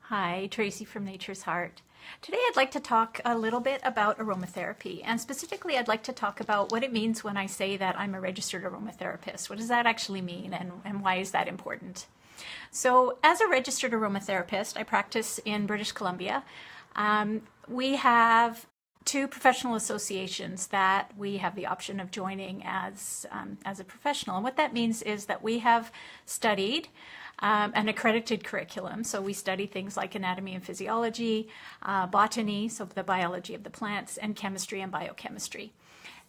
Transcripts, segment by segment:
Hi, Tracy from Nature's Heart. Today I'd like to talk a little bit about aromatherapy, and specifically I'd like to talk about what it means when I say that I'm a registered aromatherapist. What does that actually mean, and why is that important? So as a registered aromatherapist, I practice in British Columbia. We have two professional associations that we have the option of joining as a professional. And what that means is that we have studied an accredited curriculum. So we study things like anatomy and physiology, botany, so the biology of the plants, and chemistry and biochemistry.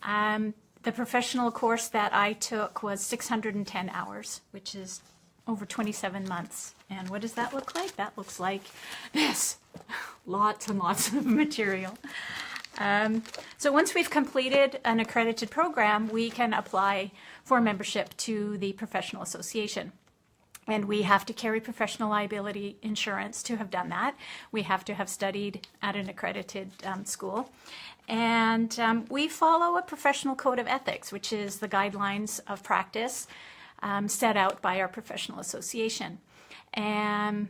The professional course that I took was 610 hours, which is over 27 months. And what does that look like? That looks like this. Lots and lots of material. So once we've completed an accredited program, we can apply for membership to the professional association. And we have to carry professional liability insurance to have done that. We have to have studied at an accredited school. And we follow a professional code of ethics, which is the guidelines of practice set out by our professional association. And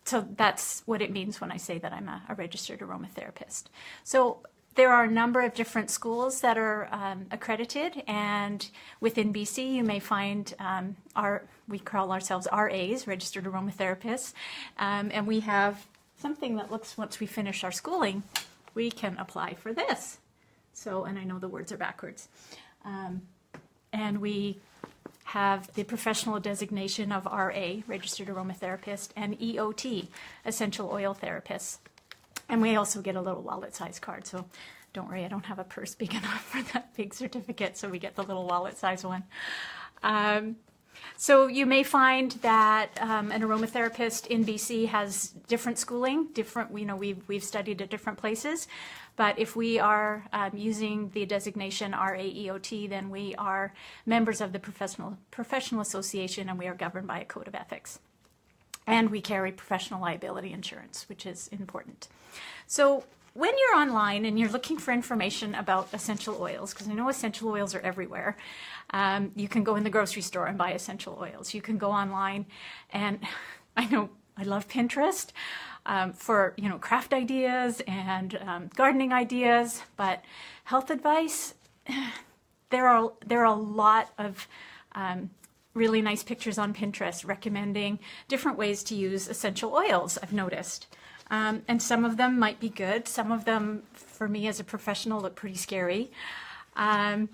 so that's what it means when I say that I'm a registered aromatherapist. So there are a number of different schools that are accredited, and within BC you may find we call ourselves RAs, registered aromatherapists, and we have something that looks, once we finish our schooling, we can apply for this. So, and I know the words are backwards. And we have the professional designation of RA, registered aromatherapist, and EOT, essential oil therapist. And we also get a little wallet size card, so don't worry, I don't have a purse big enough for that big certificate, so we get the little wallet size one. So you may find that an aromatherapist in BC has different schooling, we've studied at different places, but if we are using the designation RAEOT, then we are members of the professional association, and we are governed by a code of ethics. And we carry professional liability insurance, which is important. So when you're online and you're looking for information about essential oils, because I know essential oils are everywhere, you can go in the grocery store and buy essential oils. You can go online, and I know I love Pinterest for craft ideas and gardening ideas, but health advice, there are a lot of really nice pictures on Pinterest recommending different ways to use essential oils, I've noticed. And some of them might be good. Some of them, for me as a professional, look pretty scary. As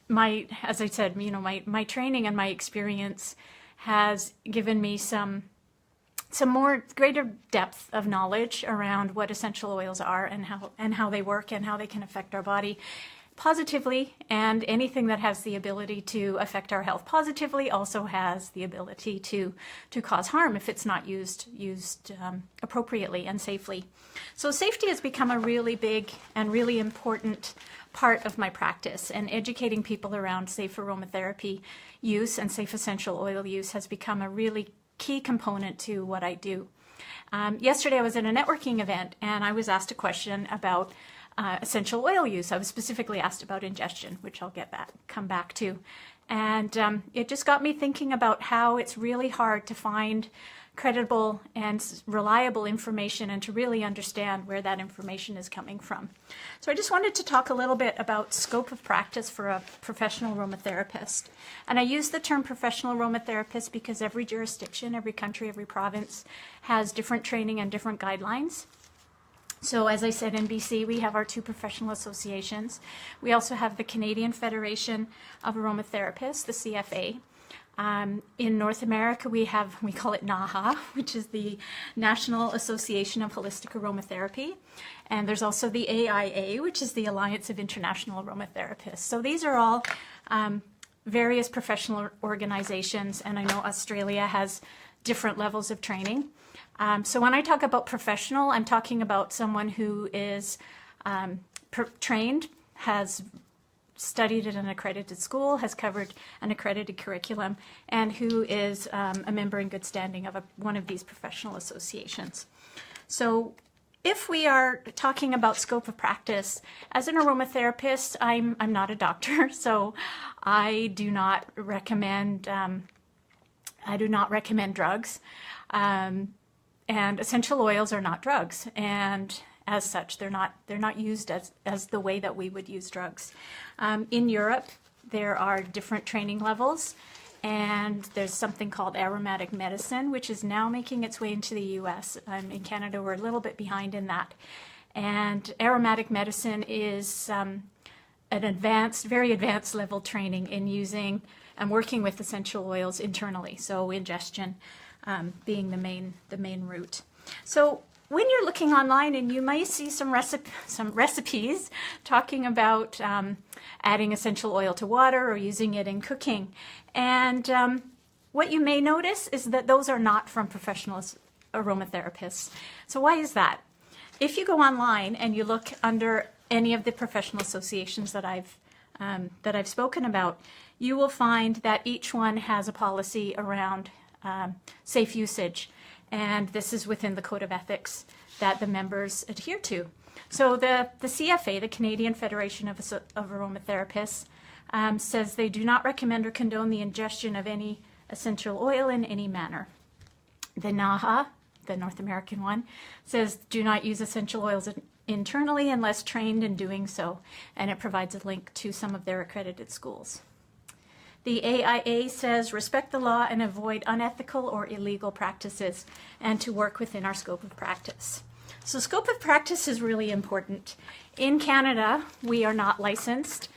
I said, my training and my experience has given me some more greater depth of knowledge around what essential oils are and how they work and how they can affect our body positively, and anything that has the ability to affect our health positively also has the ability to cause harm if it's not used appropriately and safely. So safety has become a really big and really important part of my practice, and educating people around safe aromatherapy use and safe essential oil use has become a really key component to what I do. Yesterday I was at a networking event, and I was asked a question about essential oil use. I was specifically asked about ingestion, which I'll come back to. And it just got me thinking about how it's really hard to find credible and reliable information and to really understand where that information is coming from. So I just wanted to talk a little bit about scope of practice for a professional aromatherapist. And I use the term professional aromatherapist because every jurisdiction, every country, every province has different training and different guidelines. So as I said, in BC, we have our two professional associations. We also have the Canadian Federation of Aromatherapists, the CFA. In North America, we call it NAHA, which is the National Association of Holistic Aromatherapy. And there's also the AIA, which is the Alliance of International Aromatherapists. So these are all various professional organizations, and I know Australia has different levels of training. So when I talk about professional, I'm talking about someone who is trained, has studied at an accredited school, has covered an accredited curriculum, and who is a member in good standing of one of these professional associations. So if we are talking about scope of practice, as an aromatherapist, I'm not a doctor, so I do not recommend drugs. And essential oils are not drugs, and as such, they're not used as the way that we would use drugs. In Europe, there are different training levels, and there's something called aromatic medicine, which is now making its way into the U.S. In Canada, we're a little bit behind in that. And aromatic medicine is an advanced, very advanced level training in using and working with essential oils internally. So ingestion being the main route. So when you're looking online, and you might see some recipes talking about adding essential oil to water or using it in cooking. And what you may notice is that those are not from professional aromatherapists. So why is that? If you go online and you look under any of the professional associations that I've spoken about, you will find that each one has a policy around safe usage. And this is within the code of ethics that the members adhere to. So the CFA, the Canadian Federation of Aromatherapists, says they do not recommend or condone the ingestion of any essential oil in any manner. The NAHA, the North American one, says do not use essential oils internally unless trained in doing so, and it provides a link to some of their accredited schools. The AIA says respect the law and avoid unethical or illegal practices, and to work within our scope of practice. So scope of practice is really important. In Canada, we are not licensed.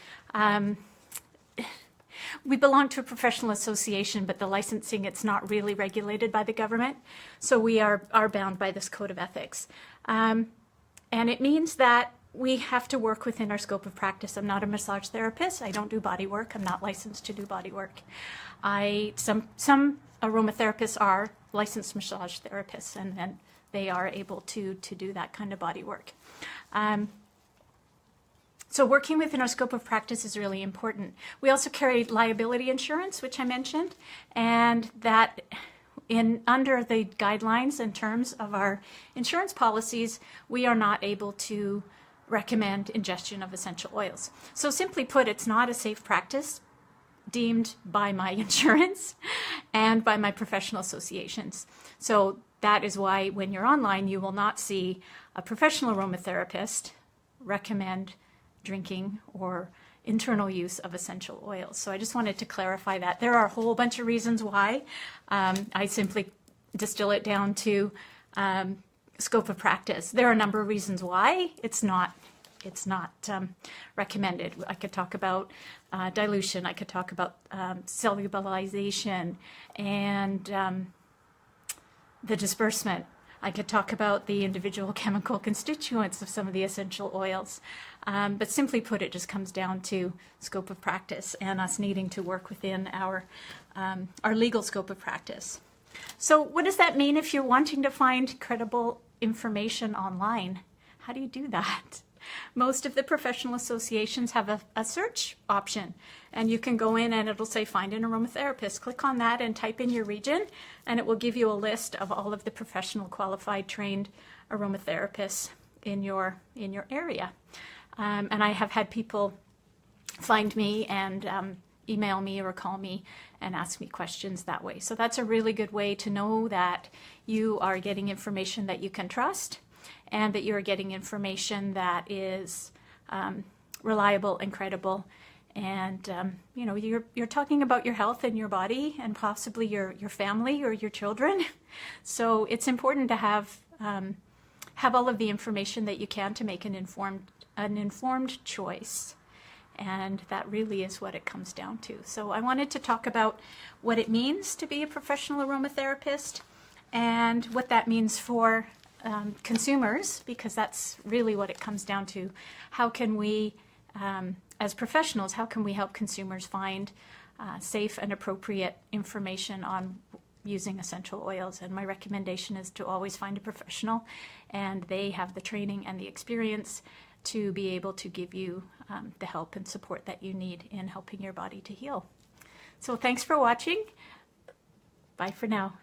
We belong to a professional association, but the licensing, it's not really regulated by the government. So we are bound by this code of ethics. And it means that we have to work within our scope of practice. I'm not a massage therapist. I don't do body work. I'm not licensed to do body work. Some aromatherapists are licensed massage therapists, and then they are able to do that kind of body work. So working within our scope of practice is really important. We also carry liability insurance, which I mentioned, and that under the guidelines and terms of our insurance policies, we are not able to recommend ingestion of essential oils. So simply put, it's not a safe practice deemed by my insurance and by my professional associations. So that is why when you're online, you will not see a professional aromatherapist recommend drinking or internal use of essential oils. So I just wanted to clarify that. There are a whole bunch of reasons why. I simply distill it down to scope of practice. There are a number of reasons why it's not recommended. I could talk about dilution. I could talk about solubilization and the disbursement. I could talk about the individual chemical constituents of some of the essential oils. But simply put, it just comes down to scope of practice and us needing to work within our legal scope of practice. So what does that mean if you're wanting to find credible information online? How do you do that? Most of the professional associations have a search option, and you can go in and it'll say find an aromatherapist. Click on that and type in your region, and it will give you a list of all of the professional qualified trained aromatherapists in your area. And I have had people find me and email me or call me and ask me questions that way. So that's a really good way to know that you are getting information that you can trust, and that you're getting information that is reliable and credible. And you're talking about your health and your body and possibly your family or your children. So it's important to have all of the information that you can to make an informed choice. And that really is what it comes down to. So I wanted to talk about what it means to be a professional aromatherapist and what that means for consumers, because that's really what it comes down to. How can we, as professionals, how can we help consumers find safe and appropriate information on using essential oils? And my recommendation is to always find a professional, and they have the training and the experience to be able to give you the help and support that you need in helping your body to heal. So thanks for watching. Bye for now.